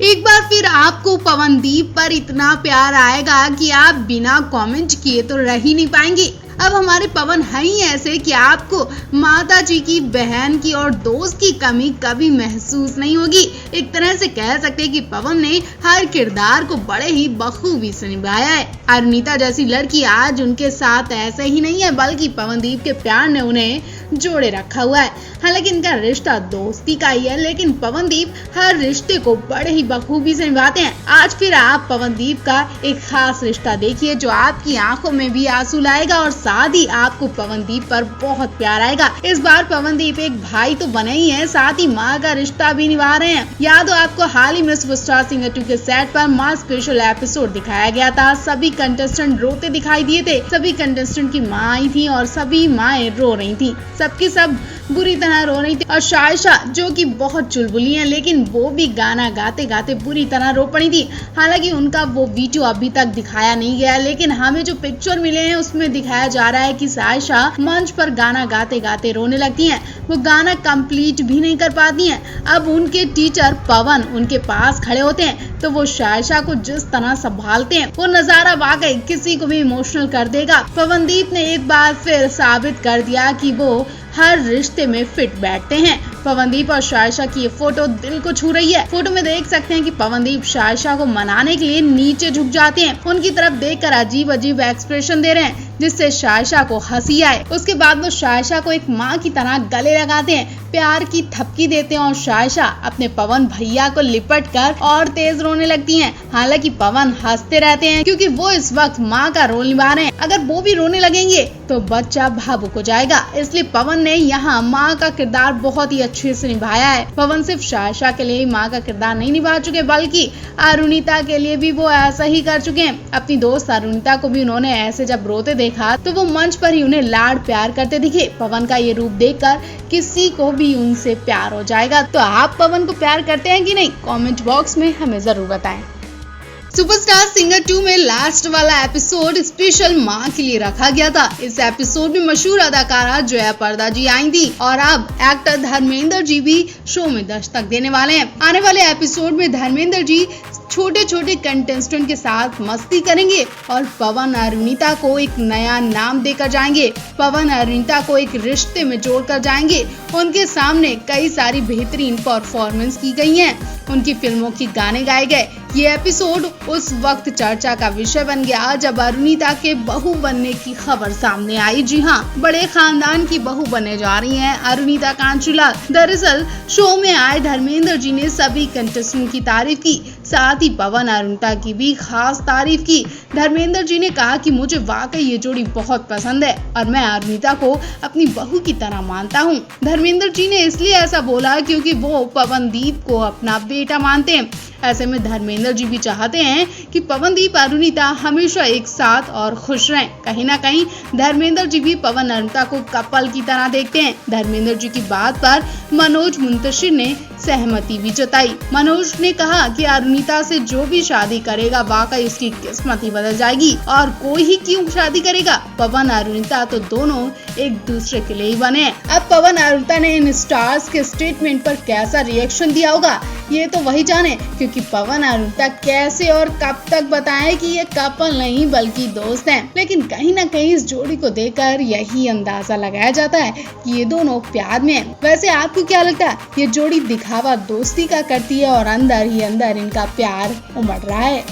एक बार फिर आपको पवनदीप पर इतना प्यार आएगा कि आप बिना कमेंट किए तो रह ही नहीं पाएंगे। अब हमारे पवन है ही ऐसे कि आपको माता जी की, बहन की और दोस्त की कमी कभी महसूस नहीं होगी। एक तरह से कह सकते हैं कि पवन ने हर किरदार को बड़े ही बखूबी से निभाया है। अरुणिता जैसी लड़की आज उनके साथ ऐसे ही नहीं है, बल्कि पवनदीप के प्यार ने उन्हें जोड़े रखा हुआ है। हालांकि इनका रिश्ता दोस्ती का ही है, लेकिन पवनदीप हर रिश्ते को बड़े ही बखूबी से निभाते हैं। आज फिर आप पवनदीप का एक खास रिश्ता देखिए जो आपकी आंखों में भी आंसू लाएगा और साथ ही आपको पवनदीप पर बहुत प्यार आएगा। इस बार पवनदीप एक भाई तो बने ही हैं, साथ ही माँ का रिश्ता भी निभा रहे हैं। याद हो आपको, हाल ही में सुपरस्टार सिंगर 2 के सेट पर माँ स्पेशल एपिसोड दिखाया गया था। सभी कंटेस्टेंट रोते दिखाई दिए थे। सभी कंटेस्टेंट की माँ आई थी और सभी माएं रो रही थी, सबकी सब बुरी तरह रो रही थी। और शायशा जो कि बहुत चुलबुली है, लेकिन वो भी गाना गाते गाते बुरी तरह रो पड़ी थी। हालांकि उनका वो वीडियो अभी तक दिखाया नहीं गया, लेकिन हमें जो पिक्चर मिले हैं उसमें दिखाया जा रहा है कि शायशा मंच पर गाना गाते गाते रोने लगती हैं। वो गाना कंप्लीट भी नहीं कर पाती हैं। अब उनके टीचर पवन उनके पास खड़े होते हैं तो वो शायशा को जिस तरह संभालते हैं, वो नजारा वाकई किसी को भी इमोशनल कर देगा। पवनदीप ने एक बार फिर साबित कर दिया कि वो हर रिश्ते में फिट बैठते हैं। पवनदीप और शायशा की ये फोटो दिल को छू रही है। फोटो में देख सकते हैं कि पवनदीप शायशा को मनाने के लिए नीचे झुक जाते हैं, उनकी तरफ देखकर अजीब अजीब एक्सप्रेशन दे रहे हैं जिससे शायशा को हंसी आए। उसके बाद वो शायशा को एक माँ की तरह गले लगाते हैं, प्यार की थपकी देते हैं और शायशा अपने पवन भैया को लिपट कर और तेज रोने लगती हैं। हालांकि पवन हंसते रहते हैं क्योंकि वो इस वक्त माँ का रोल निभा रहे हैं। अगर वो भी रोने लगेंगे तो बच्चा भावुक हो जाएगा, इसलिए पवन ने यहाँ माँ का किरदार बहुत ही अच्छे से निभाया है। पवन सिर्फ शायशा के लिए माँ का किरदार नहीं निभा चुके, बल्कि अरुणिता के लिए भी वो ऐसा ही कर चुके हैं। अपनी दोस्त अरुणिता को भी उन्होंने ऐसे जब रोते देखा तो वो मंच पर ही उन्हें लाड प्यार करते दिखे। पवन का ये रूप देखकर किसी को भी उनसे प्यार हो जाएगा। तो आप पवन को प्यार करते हैं कि नहीं? कमेंट बॉक्स में हमें जरूर बताएं। सुपरस्टार सिंगर 2 में लास्ट वाला एपिसोड स्पेशल माँ के लिए रखा गया था। इस एपिसोड में मशहूर अदाकारा जया पर्दा जी आई थी और अब एक्टर धर्मेंद्र जी भी शो में दस्तक देने वाले हैं। आने वाले एपिसोड में धर्मेंद्र जी छोटे छोटे कंटेस्टेंट के साथ मस्ती करेंगे और पवन अरुणिता को एक नया नाम देकर जाएंगे। पवन अरुणिता को एक रिश्ते में जोड़कर जाएंगे। उनके सामने कई सारी बेहतरीन परफॉर्मेंस की गई हैं। उनकी फिल्मों के गाने गाए गए। ये एपिसोड उस वक्त चर्चा का विषय बन गया जब अरुणिता के बहू बनने की खबर सामने आई। जी हाँ, बड़े खानदान की बहू बनने जा रही हैं अरुणिता कांचीलाल। दरअसल शो में आए धर्मेंद्र जी ने सभी कंटेस्टेंट की तारीफ की, साथ ही पवन अरुणिता की भी खास तारीफ की। धर्मेंद्र जी ने कहा कि मुझे वाकई ये जोड़ी बहुत पसंद है और मैं अरुणिता को अपनी बहू की तरह मानता हूँ। धर्मेंद्र जी ने इसलिए ऐसा बोला क्योंकि वो पवनदीप को अपना बेटा मानते हैं। ऐसे में धर्मेंद्र जी भी चाहते हैं कि पवनदीप अरुणिता हमेशा एक साथ और खुश रहें। कहीं ना कहीं धर्मेंद्र जी भी पवन अरुणिता को कपल की तरह देखते हैं। धर्मेंद्र जी की बात पर मनोज मुंतशिर ने सहमति भी जताई। मनोज ने कहा कि अरुणिता से जो भी शादी करेगा वाकई उसकी किस्मत ही बदल जाएगी और कोई ही क्यों शादी करेगा। पवन अरुणिता तो दोनों एक दूसरे के लिए ही बने। अब पवन अरुणिता ने इन स्टार्स के स्टेटमेंट पर कैसा रिएक्शन दिया होगा ये तो वही जाने, क्योंकि पवन अरुणिता कैसे और कब तक बताएं कि ये कपल नहीं बल्कि दोस्त हैं। लेकिन कहीं ना कहीं इस जोड़ी को देखकर यही अंदाजा लगाया जाता है कि ये दोनों प्यार में हैं। वैसे आपको क्या लगता है, ये जोड़ी दिखावा दोस्ती का करती है और अंदर ही अंदर इनका प्यार उमड़ रहा है?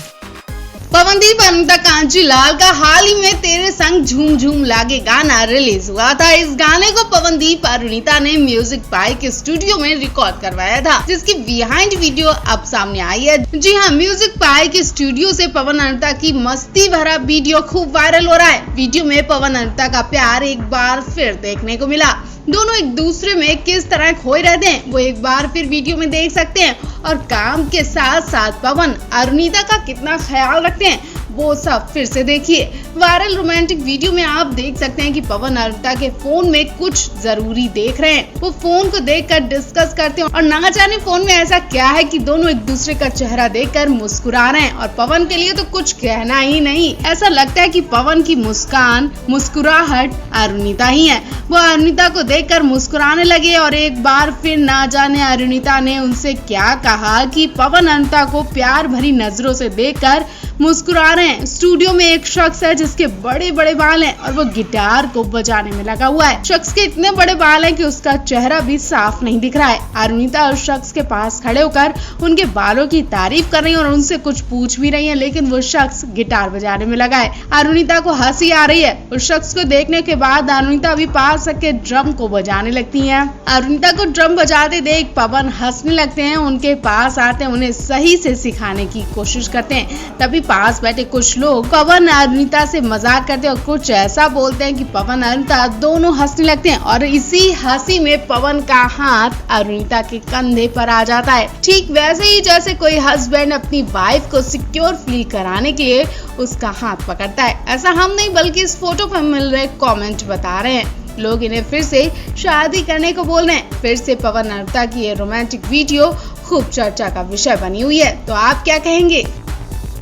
पवनदीप अरुणिता कांचीलाल का हाल ही में तेरे संग झूम झूम लागे गाना रिलीज हुआ था। इस गाने को पवनदीप अरुणिता ने म्यूजिक पाई के स्टूडियो में रिकॉर्ड करवाया था, जिसकी बिहाइंड वीडियो अब सामने आई है। जी हाँ, म्यूजिक पाई के स्टूडियो से पवन अरुणिता की मस्ती भरा वीडियो खूब वायरल हो रहा है। वीडियो में पवन अरुणिता का प्यार एक बार फिर देखने को मिला। दोनों एक दूसरे में किस तरह खोए रहते हैं वो एक बार फिर वीडियो में देख सकते हैं और काम के साथ साथ पवन अरुणिता का कितना ख्याल रखते हैं वो सब फिर से देखिए। वायरल रोमांटिक वीडियो में आप देख सकते हैं कि पवन अरुणिता के फोन में कुछ जरूरी देख रहे हैं। वो फोन को देखकर डिस्कस करते हैं और ना जाने फोन में ऐसा क्या है कि दोनों एक दूसरे का चेहरा देखकर मुस्कुरा रहे हैं। और पवन के लिए तो कुछ कहना ही नहीं, ऐसा लगता है कि पवन की मुस्कुराहट अरुणिता ही है। वो अरुणिता को देखकर मुस्कुराने लगे और एक बार फिर ना जाने अरुणिता ने उनसे क्या कहा कि पवन अरुणिता को प्यार भरी नजरों से देखकर मुस्कुरा रहे हैं। स्टूडियो में एक शख्स है जिसके बड़े बड़े बाल हैं और वो गिटार को बजाने में लगा हुआ है। शख्स के इतने बड़े बाल हैं कि उसका चेहरा भी साफ नहीं दिख रहा है। अरुणिता उस शख्स के पास खड़े होकर उनके बालों की तारीफ कर रही है और उनसे कुछ पूछ भी रही है, लेकिन वो शख्स गिटार बजाने में लगा है। अरुणिता को हंसी आ रही है। उस शख्स को देखने के बाद अरुणिता भी पास के ड्रम को बजाने लगती है। अरुणिता को ड्रम बजाते देख पवन हंसने लगते हैं, उनके पास आते हैं, उन्हें सही से सिखाने की कोशिश करते हैं। तभी पास बैठे कुछ लोग पवन अरुणिता से मजाक करते हैं और कुछ ऐसा बोलते हैं कि पवन अरुणिता दोनों हंसने लगते हैं और इसी हंसी में पवन का हाथ अरुणिता के कंधे पर आ जाता है। ठीक वैसे ही जैसे कोई हस्बैंड अपनी वाइफ को सिक्योर फील कराने के लिए उसका हाथ पकड़ता है। ऐसा हम नहीं बल्कि इस फोटो पर मिल रहे कमेंट बता रहे हैं। लोग इन्हें फिर से शादी करने को बोल रहे हैं। फिर से पवन अरुणिता की ये रोमांटिक वीडियो खूब चर्चा का विषय बनी हुई है, तो आप क्या कहेंगे?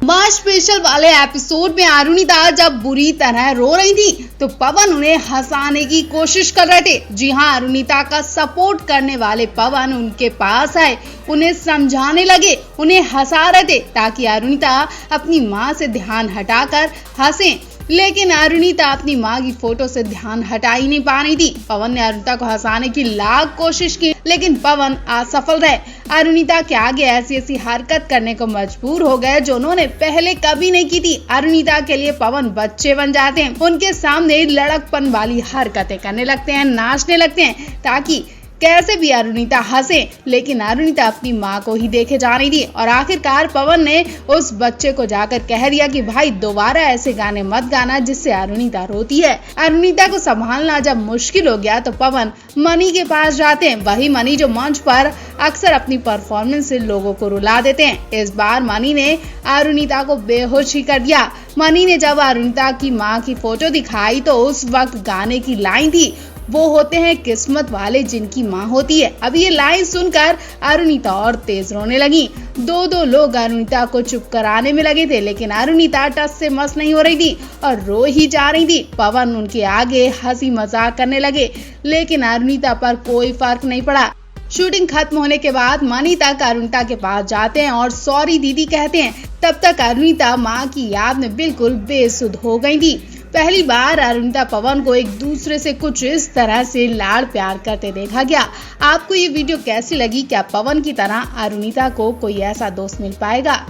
माँ स्पेशल वाले एपिसोड में अरुणिता जब बुरी तरह रो रही थी तो पवन उन्हें हंसाने की कोशिश कर रहे थे। जी हाँ, अरुणिता का सपोर्ट करने वाले पवन उनके पास आए, उन्हें समझाने लगे, उन्हें हंसा रहे थे ताकि अरुणिता अपनी माँ से ध्यान हटाकर हंसे। लेकिन अरुणिता अपनी माँ की फोटो से ध्यान हटा ही नहीं पा रही थी। पवन ने अरुणिता को हंसाने की लाख कोशिश की, लेकिन पवन असफल रहे। अरुणिता के आगे ऐसी हरकत करने को मजबूर हो गए जो उन्होंने पहले कभी नहीं की थी। अरुणिता के लिए पवन बच्चे बन जाते हैं, उनके सामने लड़कपन वाली हरकतें करने लगते हैं, नाचने लगते हैं ताकि कैसे भी अरुणिता हंसे। लेकिन अरुणिता अपनी माँ को ही देखे जा रही थी और आखिरकार पवन ने उस बच्चे को जाकर कह दिया कि भाई दोबारा ऐसे गाने मत गाना जिससे अरुणिता रोती है। अरुणिता को संभालना जब मुश्किल हो गया तो पवन मनी के पास जाते हैं। वही मनी जो मंच पर अक्सर अपनी परफॉर्मेंस से लोगों को रुला देते हैं। इस बार मनी ने अरुणिता को बेहोश ही कर दिया। मनी ने जब अरुणिता की माँ की फोटो दिखाई तो उस वक्त गाने की लाइन थी, वो होते हैं किस्मत वाले जिनकी माँ होती है। अब ये लाइन सुनकर अरुणिता और तेज रोने लगी। दो लोग अरुणिता को चुप कराने में लगे थे, लेकिन अरुणिता टस से मस नहीं हो रही थी और रो ही जा रही थी। पवन उनके आगे हंसी मजाक करने लगे, लेकिन अरुणिता पर कोई फर्क नहीं पड़ा। शूटिंग खत्म होने के बाद मनी तक अरुणिता के पास जाते हैं और सॉरी दीदी कहते हैं। तब तक अरुणिता माँ की याद में बिल्कुल बेसुध हो गई थी। पहली बार अरुणिता पवन को एक दूसरे से कुछ इस तरह से लाड़ प्यार करते देखा गया। आपको ये वीडियो कैसी लगी? क्या पवन की तरह अरुणिता को कोई ऐसा दोस्त मिल पाएगा?